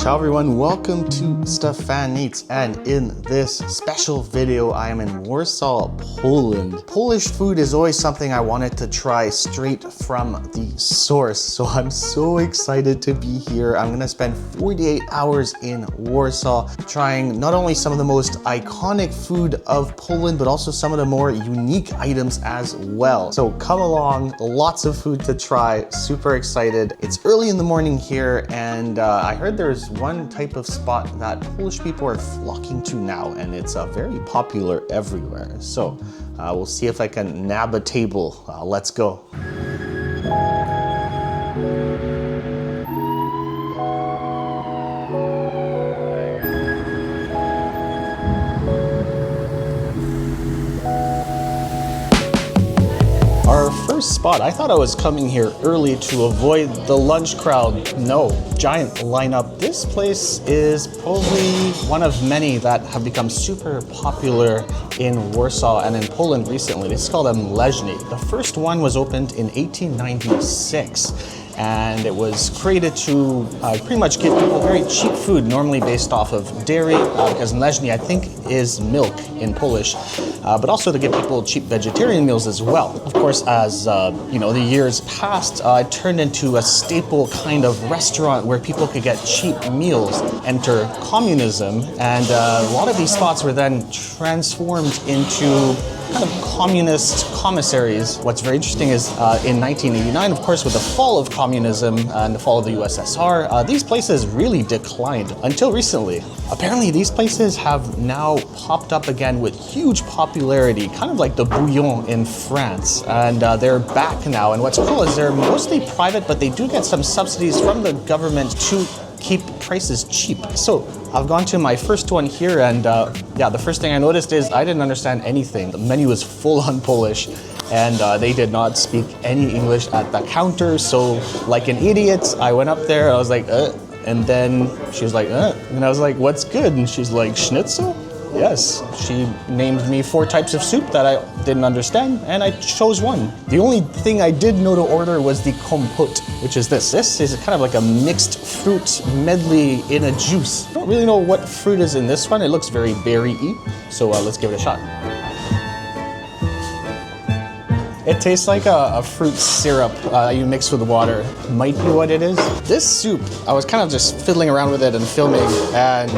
Ciao everyone, welcome to Stefan Eats, and in this special video I am in Warsaw, Poland. Polish food is always something I wanted to try straight from the source, so I'm so excited to be here. I'm gonna spend 48 hours in Warsaw trying not only some of the most iconic food of Poland, but also some of the more unique items as well. So come along, lots of food to try, super excited. It's early in the morning here, and I heard there's one type of spot that Polish people are flocking to now, and it's very popular everywhere. So we'll see if I can nab a table. Let's go. Our first spot, I thought I was coming here early to avoid the lunch crowd. No, giant lineup. This place is probably one of many that have become super popular in Warsaw and in Poland recently. This is called a Mleczny. The first one was opened in 1896. And it was created to pretty much give people very cheap food, normally based off of dairy, because mleczny, I think, is milk in Polish, but also to give people cheap vegetarian meals as well. Of course, as the years passed, it turned into a staple kind of restaurant where people could get cheap meals. Enter communism, and a lot of these spots were then transformed into kind of communist commissaries. What's very interesting is in 1989, of course, with the fall of communism and the fall of the USSR, these places really declined until recently. Apparently, these places have now popped up again with huge popularity, kind of like the bouillon in France, and they're back now. And what's cool is they're mostly private, but they do get some subsidies from the government to keep prices cheap. So I've gone to my first one here, and the first thing I noticed is I didn't understand anything. The menu was full on Polish, and they did not speak any English at the counter. So like an idiot, I went up there, I was like, and then she was like, and I was like, what's good? And she's like, schnitzel? Yes. She named me 4 types of soup that I didn't understand, and I chose one. The only thing I did know to order was the kompot, which is this. This is kind of like a mixed fruit medley in a juice. I don't really know what fruit is in this one. It looks very berry-y, so let's give it a shot. It tastes like a fruit syrup you mix with water. Might be what it is. This soup, I was kind of just fiddling around with it and filming, and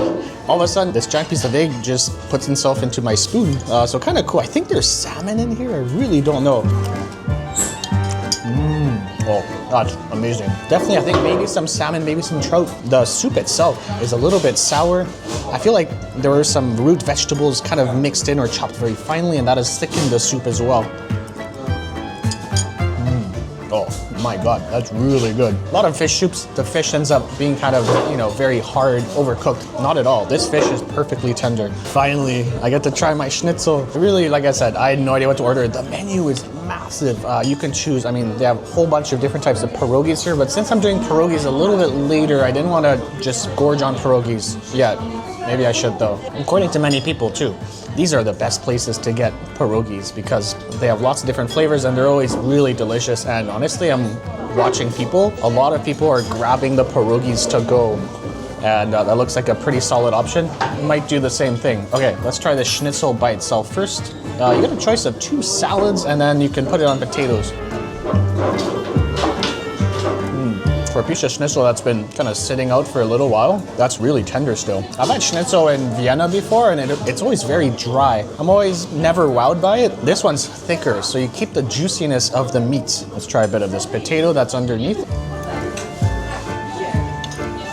all of a sudden, this giant piece of egg just puts itself into my spoon. So kind of cool. I think there's salmon in here. I really don't know. Oh, that's amazing. Definitely, I think maybe some salmon, maybe some trout. The soup itself is a little bit sour. I feel like there are some root vegetables kind of mixed in or chopped very finely, and that has thickened the soup as well. Oh my God, that's really good. A lot of fish soups, the fish ends up being kind of, very hard, overcooked. Not at all. This fish is perfectly tender. Finally, I get to try my schnitzel. Really, like I said, I had no idea what to order. The menu is massive. You can choose. I mean, they have a whole bunch of different types of pierogies here, but since I'm doing pierogies a little bit later, I didn't want to just gorge on pierogies yet. Maybe I should though. According to many people too, these are the best places to get pierogies because they have lots of different flavors and they're always really delicious. And honestly, I'm watching people. A lot of people are grabbing the pierogies to go. And that looks like a pretty solid option. We might do the same thing. Okay, let's try the schnitzel by itself first. You get a choice of 2 salads and then you can put it on potatoes. For a piece of schnitzel that's been kind of sitting out for a little while, that's really tender still. I've had schnitzel in Vienna before, and it's always very dry. I'm always never wowed by it. This one's thicker, so you keep the juiciness of the meat. Let's try a bit of this potato that's underneath.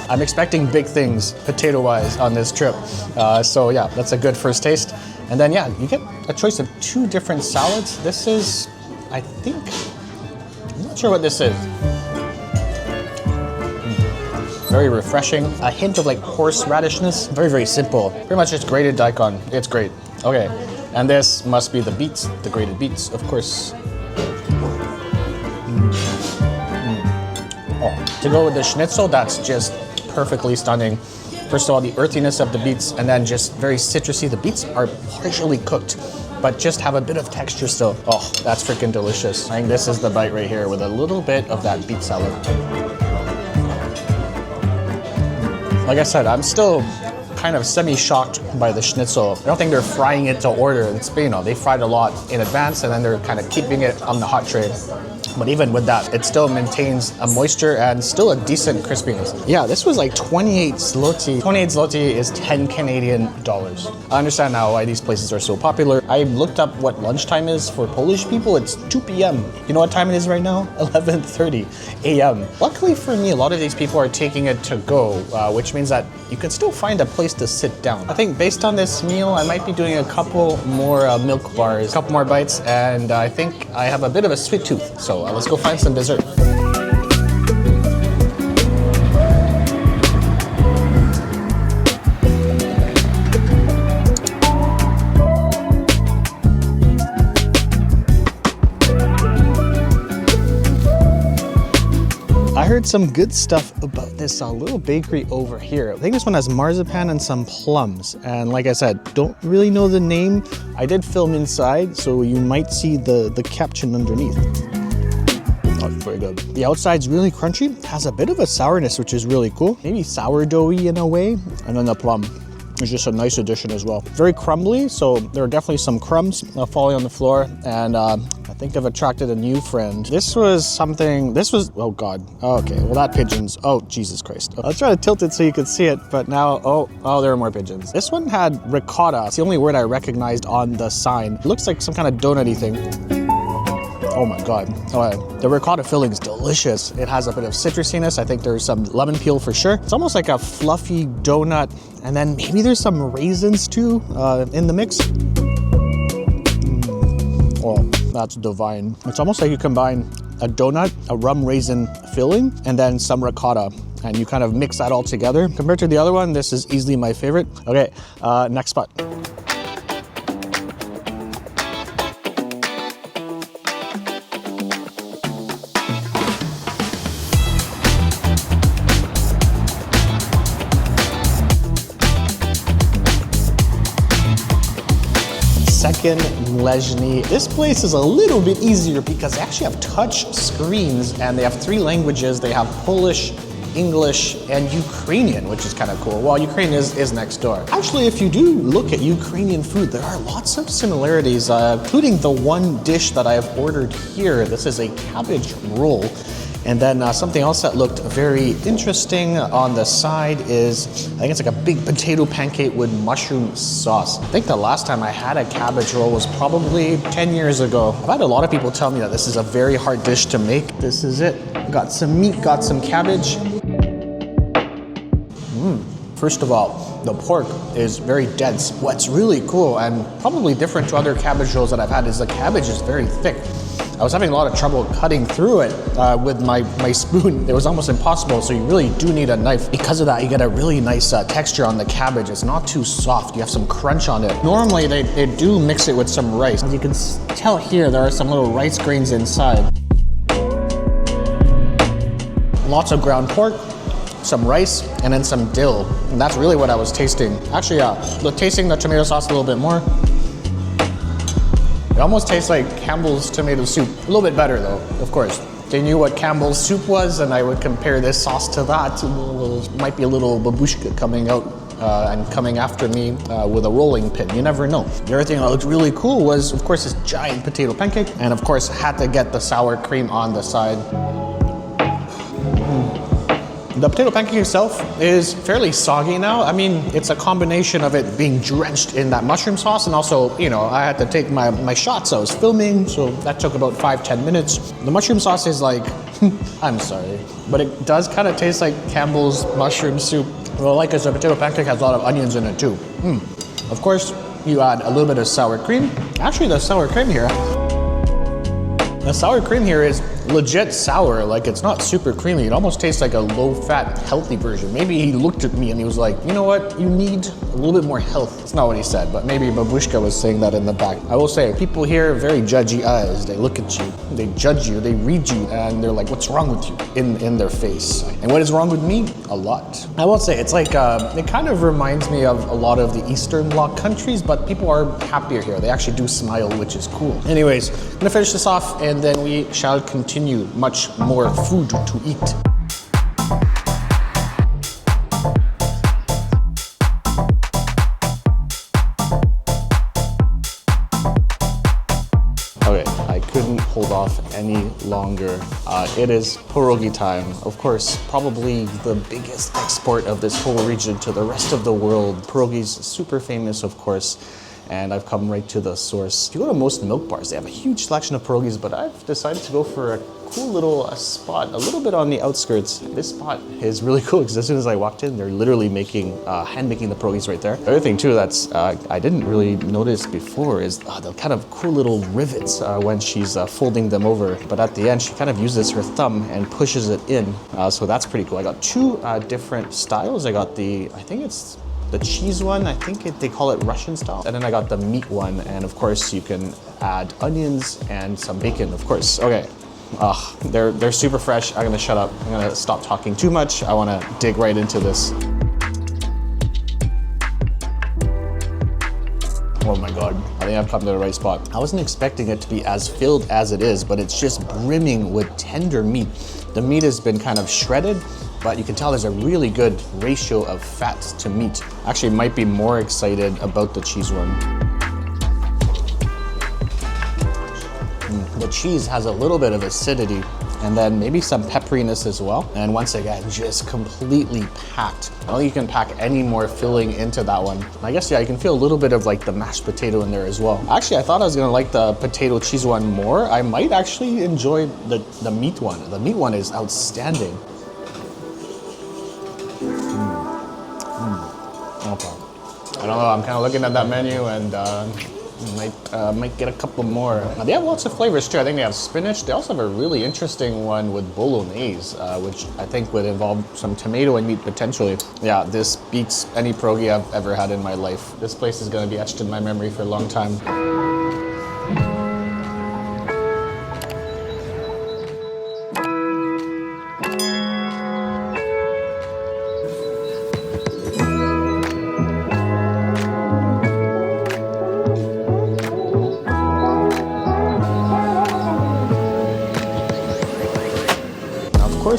I'm expecting big things, potato-wise, on this trip. So yeah, that's a good first taste. And then yeah, you get a choice of 2 different salads. This is, I think, I'm not sure what this is. Very refreshing. A hint of like horseradishness. Very, very simple. Pretty much just grated daikon. It's great. Okay, and this must be the beets, the grated beets, of course. Oh, to go with the schnitzel, that's just perfectly stunning. First of all, the earthiness of the beets, and then just very citrusy. The beets are partially cooked, but just have a bit of texture still. Oh, that's freaking delicious. I think this is the bite right here with a little bit of that beet salad. Like I said, I'm still kind of semi-shocked by the schnitzel. I don't think they're frying it to order. It's, you know, they fried a lot in advance and then they're kind of keeping it on the hot tray. But even with that, it still maintains a moisture and still a decent crispiness. Yeah, this was like 28 zloty. 28 zloty is 10 Canadian dollars. I understand now why these places are so popular. I looked up what lunchtime is for Polish people. It's 2 p.m. You know what time it is right now? 11:30 a.m. Luckily for me, a lot of these people are taking it to go, which means that you can still find a place to sit down. I think based on this meal, I might be doing a couple more milk bars, a couple more bites, and I think I have a bit of a sweet tooth. So let's go find some dessert. I heard some good stuff about this little bakery over here. I think this one has marzipan and some plums. And like I said, don't really know the name. I did film inside, so you might see the caption underneath. Oh, very good. The outside's really crunchy, has a bit of a sourness, which is really cool. Maybe sourdoughy in a way. And then the plum is just a nice addition as well. Very crumbly, so there are definitely some crumbs falling on the floor. And I think I've attracted a new friend. This was, oh God. Oh, okay, well that pigeon's, oh Jesus Christ. I was trying to tilt it so you could see it, but now, oh, there are more pigeons. This one had ricotta. It's the only word I recognized on the sign. It looks like some kind of donut-y thing. Oh my God. The ricotta filling is delicious. It has a bit of citrusiness. I think there's some lemon peel for sure. It's almost like a fluffy donut, and then maybe there's some raisins too in the mix. Oh, that's divine. It's almost like you combine a donut, a rum raisin filling, and then some ricotta, and you kind of mix that all together. Compared to the other one, this is easily my favorite. Okay, next spot. Second Mleczny. This place is a little bit easier because they actually have touch screens and they have 3 languages. They have Polish, English, and Ukrainian, which is kind of cool. Well, Ukraine is next door. Actually, if you do look at Ukrainian food, there are lots of similarities, including the one dish that I have ordered here. This is a cabbage roll. And then something else that looked very interesting on the side is, I think it's like a big potato pancake with mushroom sauce. I think the last time I had a cabbage roll was probably 10 years ago. I've had a lot of people tell me that this is a very hard dish to make. This is it. Got some meat, got some cabbage. First of all, the pork is very dense. What's really cool and probably different to other cabbage rolls that I've had is the cabbage is very thick. I was having a lot of trouble cutting through it with my spoon. It was almost impossible, so you really do need a knife. Because of that, you get a really nice texture on the cabbage. It's not too soft. You have some crunch on it. Normally, they do mix it with some rice. As you can tell here, there are some little rice grains inside. Lots of ground pork, some rice, and then some dill. And that's really what I was tasting. Actually, tasting the tomato sauce a little bit more. It almost tastes like Campbell's tomato soup. A little bit better though, of course. If they knew what Campbell's soup was and I would compare this sauce to that, might be a little babushka coming out and coming after me with a rolling pin. You never know. The other thing that looked really cool was, of course, this giant potato pancake. And of course, had to get the sour cream on the side. The potato pancake itself is fairly soggy now. I mean, it's a combination of it being drenched in that mushroom sauce and also, you know, I had to take my shots. I was filming, so that took about 5-10 minutes. The mushroom sauce is like, I'm sorry, but it does kind of taste like Campbell's mushroom soup. What I like is the potato pancake has a lot of onions in it too. Of course, you add a little bit of sour cream. Actually, the sour cream here is legit sour. Like, it's not super creamy. It almost tastes like a low-fat, healthy version. Maybe he looked at me and he was like, you know what? You need a little bit more health. It's not what he said, but maybe Babushka was saying that in the back. I will say, people here have very judgy eyes. They look at you, they judge you, they read you, and they're like, what's wrong with you? In their face. And what is wrong with me? A lot. I will say, it's like, it kind of reminds me of a lot of the Eastern Bloc countries, but people are happier here. They actually do smile, which is cool. Anyways, I'm gonna finish this off and then we shall continue. Much more food to eat. couldn't hold off any longer. It is pierogi time. Of course, probably the biggest export of this whole region to the rest of the world. Pierogies, super famous, of course. And I've come right to the source. If you go to most milk bars, they have a huge selection of pierogies, but I've decided to go for a cool little spot, a little bit on the outskirts. This spot is really cool because as soon as I walked in, they're literally making, hand making the pierogies right there. The other thing too that's I didn't really notice before is the kind of cool little rivets when she's folding them over. But at the end, she kind of uses her thumb and pushes it in. So that's pretty cool. I got two different styles. I got I think it's the cheese one, I think they call it Russian style. And then I got the meat one, and of course you can add onions and some bacon, of course. Okay, they're super fresh. I'm gonna shut up. I'm gonna stop talking too much. I wanna dig right into this. Oh my God, I think I've come to the right spot. I wasn't expecting it to be as filled as it is, but it's just brimming with tender meat. The meat has been kind of shredded, but you can tell there's a really good ratio of fat to meat. Actually, might be more excited about the cheese one. The cheese has a little bit of acidity and then maybe some pepperiness as well. And once again, just completely packed. I don't think you can pack any more filling into that one. I guess, yeah, you can feel a little bit of like the mashed potato in there as well. Actually, I thought I was gonna like the potato cheese one more. I might actually enjoy the meat one. The meat one is outstanding. Okay. I don't know, I'm kind of looking at that menu and might get a couple more. They have lots of flavors too. I think they have spinach. They also have a really interesting one with bolognese, which I think would involve some tomato and meat potentially. Yeah, this beats any pierogi I've ever had in my life. This place is going to be etched in my memory for a long time.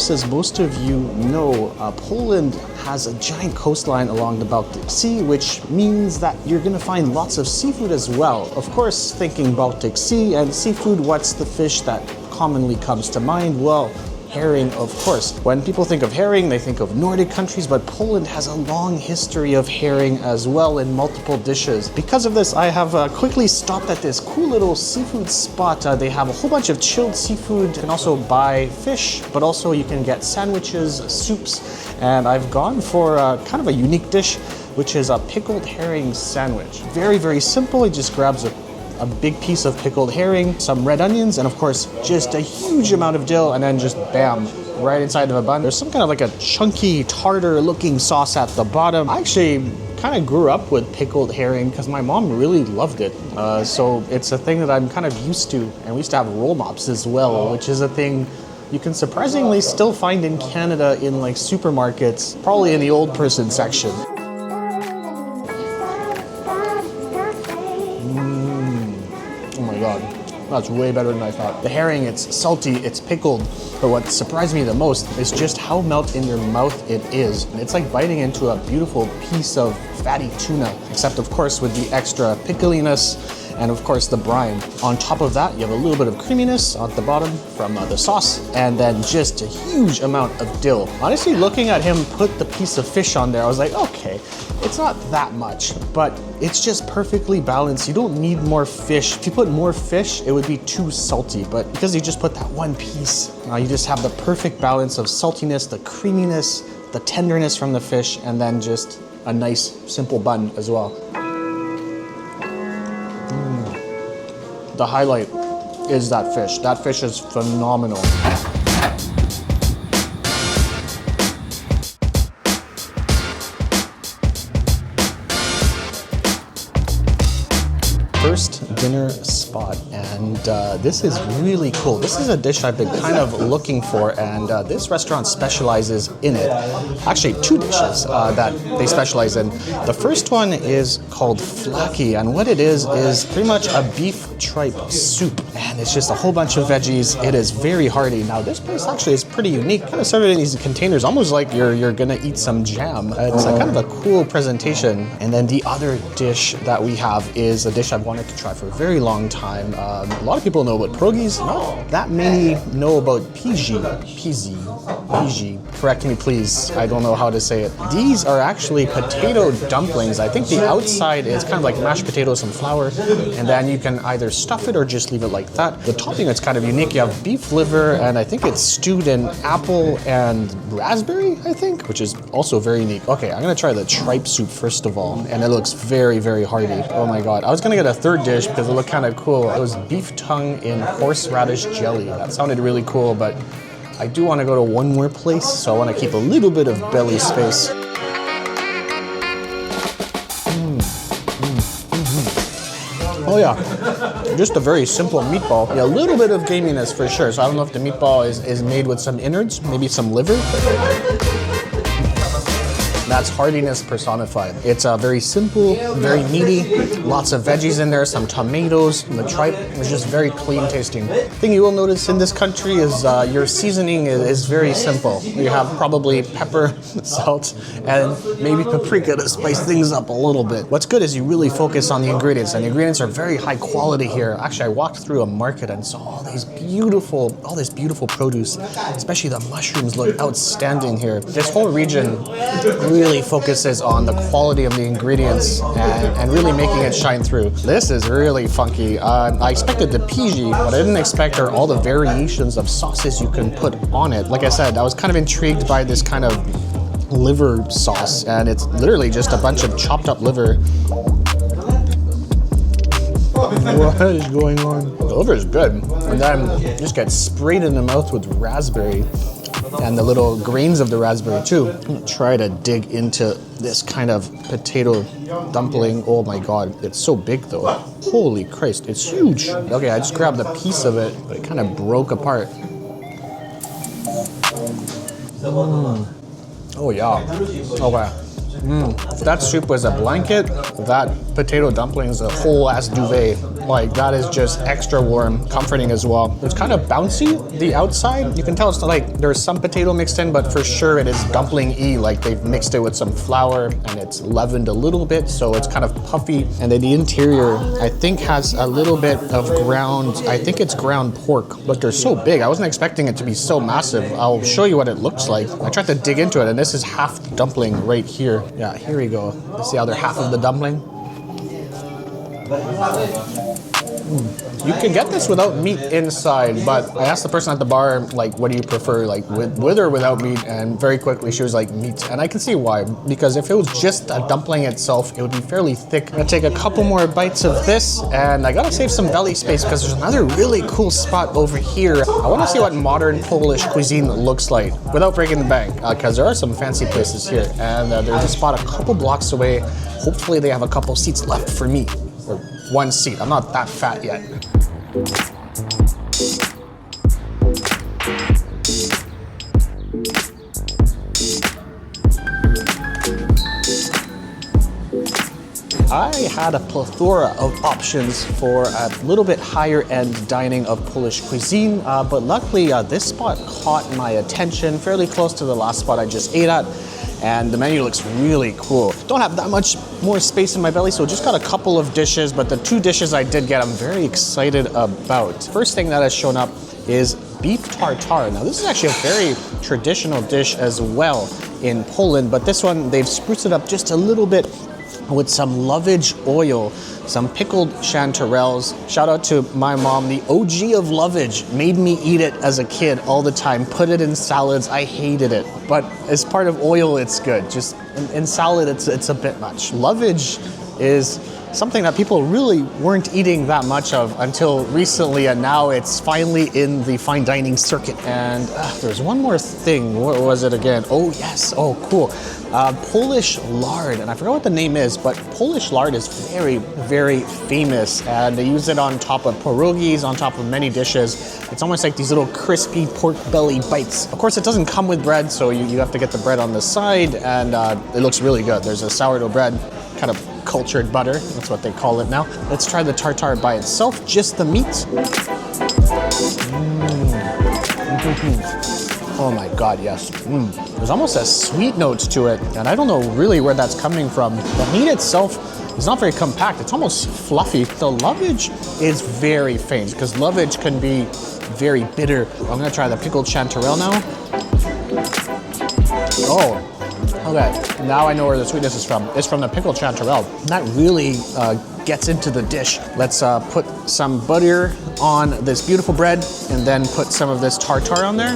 As most of you know, Poland has a giant coastline along the Baltic Sea, which means that you're going to find lots of seafood as well. Of course, thinking Baltic Sea and seafood, what's the fish that commonly comes to mind? Well, herring, of course. When people think of herring, they think of Nordic countries, but Poland has a long history of herring as well in multiple dishes. Because of this, I have quickly stopped at this cool little seafood spot. They have a whole bunch of chilled seafood. You can also buy fish, but also you can get sandwiches, soups, and I've gone for kind of a unique dish, which is a pickled herring sandwich. Very, very simple. It just grabs a big piece of pickled herring, some red onions, and of course, just a huge amount of dill, and then just bam, right inside of a bun. There's some kind of like a chunky, tartar looking sauce at the bottom. I actually kind of grew up with pickled herring because my mom really loved it. So it's a thing that I'm kind of used to. And we used to have roll mops as well, which is a thing you can surprisingly still find in Canada in like supermarkets, probably in the old person section. God, that's way better than I thought. The herring, it's salty, it's pickled, but what surprised me the most is just how melt in your mouth it is. It's like biting into a beautiful piece of fatty tuna, except of course with the extra pickliness and of course the brine. On top of that, you have a little bit of creaminess at the bottom from the sauce, and then just a huge amount of dill. Honestly, looking at him put the piece of fish on there, I was like, okay, it's not that much, but it's just perfectly balanced. You don't need more fish. If you put more fish, it would be too salty, but because you just put that one piece, you just have the perfect balance of saltiness, the creaminess, the tenderness from the fish, and then just a nice, simple bun as well. The highlight is that fish. That fish is phenomenal. First dinner spot, and this is really cool. This is a dish I've been kind of looking for, and this restaurant specializes in it. Actually, two dishes that they specialize in. The first one is called Flaki, and what it is pretty much a beef tripe soup. and it's just a whole bunch of veggies. It is very hearty. Now this place actually is pretty unique. Kind of serve it in these containers, almost like you're gonna eat some jam. It's a kind of a cool presentation. And then the other dish that we have is a dish I've wanted to try for a very long time. A lot of people know about pierogies. Not that many know about Pyzy. Correct me please. I don't know how to say it. These are actually potato dumplings. I think the outside is kind of like mashed potatoes and flour, and then you can either stuff it or just leave it like that. The topping is kind of unique. You have beef liver, and I think it's stewed in apple and raspberry, I think, which is also very unique. Okay, I'm gonna try the tripe soup first of all, and it looks very, very hearty. Oh my god. I was gonna get a third dish because it looked kind of cool. It was beef tongue in horseradish jelly. That sounded really cool, but I do want to go to one more place, so I want to keep a little bit of belly space. Oh yeah, just a very simple meatball. Yeah, a little bit of gaminess for sure. So I don't know if the meatball is made with some innards, maybe some liver. That's heartiness personified. It's very simple, very meaty, lots of veggies in there, some tomatoes. The tripe is just very clean tasting. Thing you will notice in this country is your seasoning is very simple. You have probably pepper, salt, and maybe paprika to spice things up a little bit. What's good is you really focus on the ingredients, and the ingredients are very high quality here. Actually, I walked through a market and saw all this beautiful produce, especially the mushrooms look outstanding here. This whole region really focuses on the quality of the ingredients and really making it shine through. This is really funky. I expected the Pyzy, what I didn't expect are all the variations of sauces you can put on it. Like I said, I was kind of intrigued by this kind of liver sauce, and it's literally just a bunch of chopped up liver. What is going on? The liver is good, and then you just get sprayed in the mouth with raspberry. And the little grains of the raspberry too. I'm gonna try to dig into this kind of potato dumpling. Oh my god, it's so big though. Holy Christ, it's huge. Okay, I just grabbed a piece of it, but it kind of broke apart. Oh yeah, okay. If that soup was a blanket, that potato dumpling is a whole ass duvet. Like, that is just extra warm, comforting as well. It's kind of bouncy, the outside. You can tell it's like there's some potato mixed in, but for sure it is dumpling-y. Like, they've mixed it with some flour and it's leavened a little bit, so it's kind of puffy. And then the interior, I think, has a little bit of ground, I think it's ground pork, but they're so big. I wasn't expecting it to be so massive. I'll show you what it looks like. I tried to dig into it, and this is half the dumpling right here. Yeah, here we go. Let's see the other half of the dumpling. You can get this without meat inside, but I asked the person at the bar, like, what do you prefer, like with or without meat? And very quickly she was like, meat. And I can see why, because if it was just a dumpling itself, it would be fairly thick. I'm gonna take a couple more bites of this, and I gotta save some belly space because there's another really cool spot over here. I wanna see what modern Polish cuisine looks like without breaking the bank, because there are some fancy places here. And there's a spot a couple blocks away. Hopefully they have a couple seats left for me. Or one seat. I'm not that fat yet. I had a plethora of options for a little bit higher end dining of Polish cuisine, but luckily this spot caught my attention, fairly close to the last spot I just ate at. And the menu looks really cool. Don't have that much more space in my belly, so just got a couple of dishes, but the two dishes I did get, I'm very excited about. First thing that has shown up is beef tartare. Now this is actually a very traditional dish as well in Poland, but this one, they've spruced it up just a little bit with some lovage oil, some pickled chanterelles. Shout out to my mom, the OG of lovage. Made me eat it as a kid all the time. Put it in salads, I hated it. But as part of oil, it's good. Just in salad, it's a bit much. Lovage is something that people really weren't eating that much of until recently, and now it's finally in the fine dining circuit. And there's one more thing. What was it again? Oh yes, oh cool. Polish lard, and I forgot what the name is, but Polish lard is very, very famous, and they use it on top of pierogies, on top of many dishes. It's almost like these little crispy pork belly bites. Of course, it doesn't come with bread, so you have to get the bread on the side, and it looks really good. There's a sourdough bread, kind of cultured butter, that's what they call it now. Let's try the tartare by itself, just the meat. Oh my God, yes. There's almost a sweet note to it, and I don't know really where that's coming from. The meat itself is not very compact. It's almost fluffy. The lovage is very faint, because lovage can be very bitter. I'm gonna try the pickled chanterelle now. Oh, okay. Now I know where the sweetness is from. It's from the pickled chanterelle. That really gets into the dish. Let's put some butter on this beautiful bread, and then put some of this tartare on there.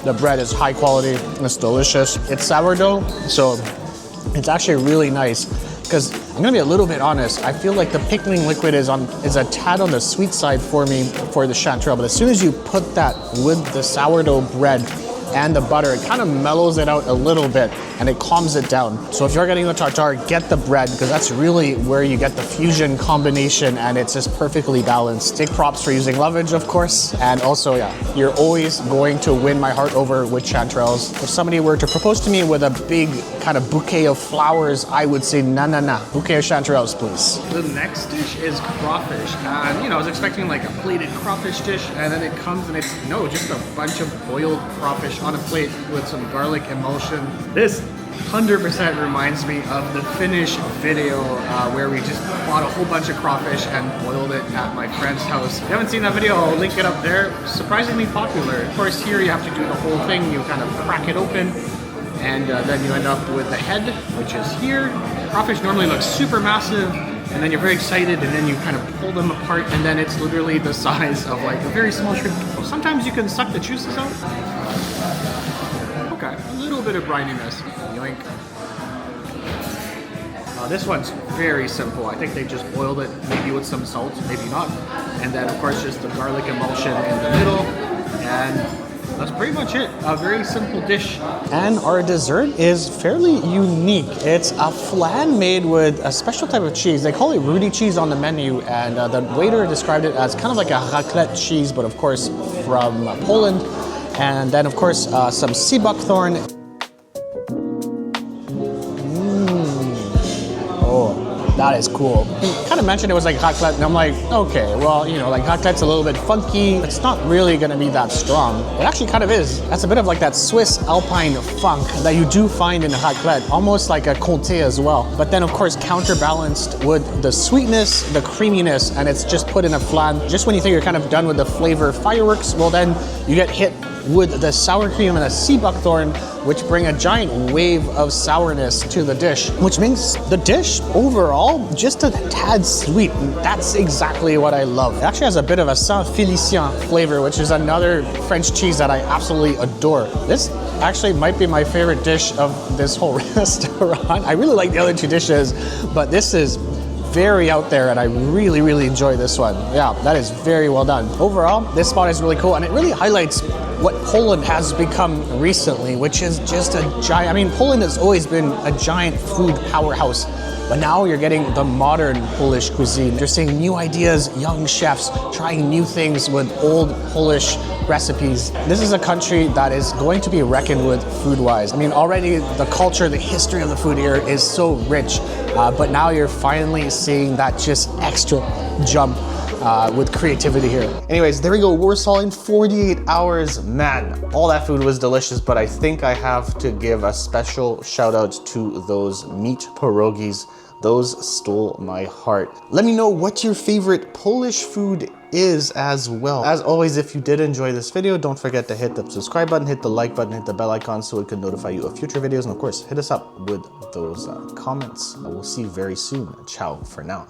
The bread is high quality, it's delicious. It's sourdough, so it's actually really nice. Because I'm gonna be a little bit honest, I feel like the pickling liquid is a tad on the sweet side for me for the chanterelle, but as soon as you put that with the sourdough bread and the butter, it kind of mellows it out a little bit and it calms it down. So if you're getting the tartare, get the bread, because that's really where you get the fusion combination, and it's just perfectly balanced. Big props for using lovage, of course. And also, yeah, you're always going to win my heart over with chanterelles. If somebody were to propose to me with a big kind of bouquet of flowers, I would say, na na na, bouquet of chanterelles, please. The next dish is crawfish. And I was expecting like a plated crawfish dish, and then it comes and it's, no, just a bunch of boiled crawfish on a plate with some garlic emulsion. This 100% reminds me of the Finnish video where we just bought a whole bunch of crawfish and boiled it at my friend's house. If you haven't seen that video, I'll link it up there. Surprisingly popular. Of course, here you have to do the whole thing. You kind of crack it open, and then you end up with the head, which is here. Crawfish normally looks super massive, and then you're very excited, and then you kind of pull them apart, and then it's literally the size of like a very small shrimp. Sometimes you can suck the juices out. Okay, a little bit of brininess. Yoink. This one's very simple. I think they just boiled it, maybe with some salt, maybe not. And then, of course, just the garlic emulsion in the middle. And that's pretty much it. A very simple dish. And our dessert is fairly unique. It's a flan made with a special type of cheese. They call it Rudy cheese on the menu, and the waiter described it as kind of like a raclette cheese, but of course from Poland. And then, of course, some sea buckthorn. That is cool. You kind of mentioned it was like raclette, and I'm like, okay, well, like raclette's a little bit funky. It's not really gonna be that strong. It actually kind of is. That's a bit of like that Swiss Alpine funk that you do find in raclette, almost like a Comté as well. But then, of course, counterbalanced with the sweetness, the creaminess, and it's just put in a flan. Just when you think you're kind of done with the flavor fireworks, well, then you get hit with the sour cream and a sea buckthorn, which bring a giant wave of sourness to the dish, which makes the dish overall just a tad sweet. And that's exactly what I love. It actually has a bit of a Saint-Félicien flavor, which is another French cheese that I absolutely adore. This actually might be my favorite dish of this whole restaurant. I really like the other two dishes, but this is very out there, and I really, really enjoy this one. Yeah, that is very well done. Overall, this spot is really cool, and it really highlights what Poland has become recently, which is just a giant, I mean, Poland has always been a giant food powerhouse, but now you're getting the modern Polish cuisine. You're seeing new ideas, young chefs trying new things with old Polish recipes. This is a country that is going to be reckoned with food-wise. I mean, already the culture, the history of the food here is so rich, but now you're finally seeing that just extra jump with creativity here. Anyways, there we go, Warsaw in 48 hours. Man, all that food was delicious, but I think I have to give a special shout out to those meat pierogies. Those stole my heart. Let me know what your favorite Polish food is as well. As always, if you did enjoy this video, don't forget to hit the subscribe button, hit the like button, hit the bell icon so it can notify you of future videos. And of course, hit us up with those comments. We'll see you very soon. Ciao for now.